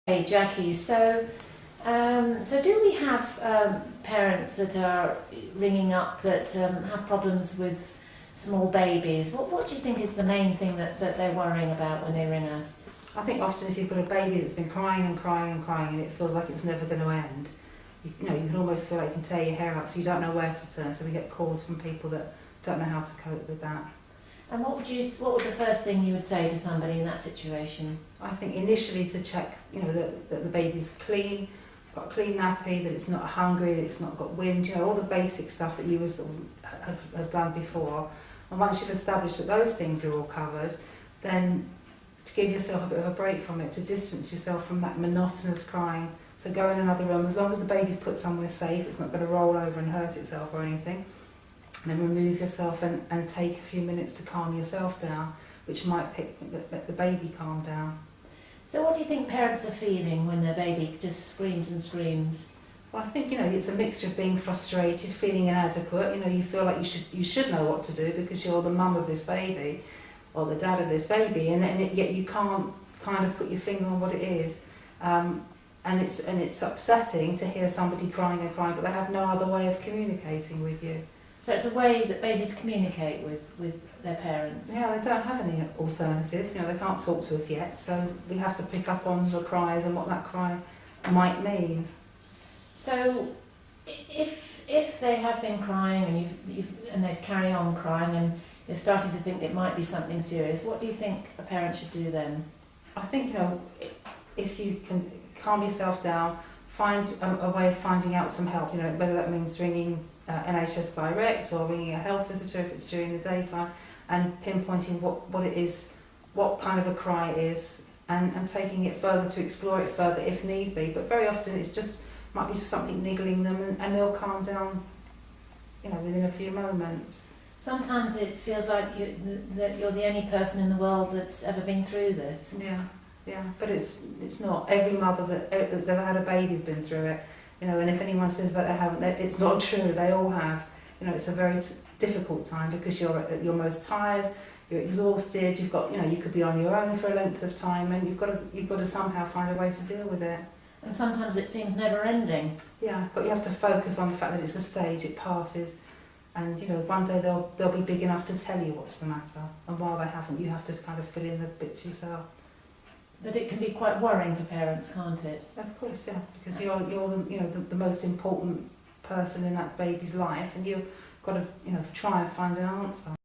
Hey Jackie, so do we have parents that are ringing up that have problems with small babies? What do you think is the main thing that they're worrying about when they ring us? I think often if you've got a baby that's been crying and crying and crying and it feels like it's never going to end, you can almost feel like you can tear your hair out, so you don't know where to turn. So we get calls from people that don't know how to cope with that. And what would the first thing you would say to somebody in that situation? I think initially to check, that the baby's clean, got a clean nappy, that it's not hungry, that it's not got wind, all the basic stuff that you would sort of have done before. And once you've established that those things are all covered, then to give yourself a bit of a break from it, to distance yourself from that monotonous crying. So go in another room, as long as the baby's put somewhere safe, it's not going to roll over and hurt itself or anything. And then remove yourself and take a few minutes to calm yourself down, which might make the baby calm down. So what do you think parents are feeling when their baby just screams and screams? Well, I think, it's a mixture of being frustrated, feeling inadequate. You feel like you should know what to do because you're the mum of this baby or the dad of this baby, and yet you can't kind of put your finger on what it is. And it's upsetting to hear somebody crying and crying, but they have no other way of communicating with you. So it's a way that babies communicate with their parents? Yeah, they don't have any alternative. They can't talk to us yet, so we have to pick up on the cries and what that cry might mean. So if they have been crying and they carry on crying and you're starting to think it might be something serious, what do you think a parent should do then? I think, if you can calm yourself down, find a way of finding out some help, whether that means ringing NHS Direct or ringing a health visitor if it's during the daytime, and pinpointing what it is, what kind of a cry it is, and taking it further to explore it further if need be. But very often might be just something niggling them, and they'll calm down, within a few moments. Sometimes it feels like that you're the only person in the world that's ever been through this. Yeah, but it's not. Every mother that's ever had a baby's been through it, and if anyone says that they haven't, it's not true. They all have. It's a very difficult time because you're most tired, you're exhausted. You've got, you could be on your own for a length of time, and you've got to somehow find a way to deal with it. And sometimes it seems never ending. Yeah, but you have to focus on the fact that it's a stage, it passes, and one day they'll be big enough to tell you what's the matter, and while they haven't, you have to kind of fill in the bits yourself. But it can be quite worrying for parents, can't it? Of course, yeah, because you're the most important person in that baby's life, and you've got to try and find an answer.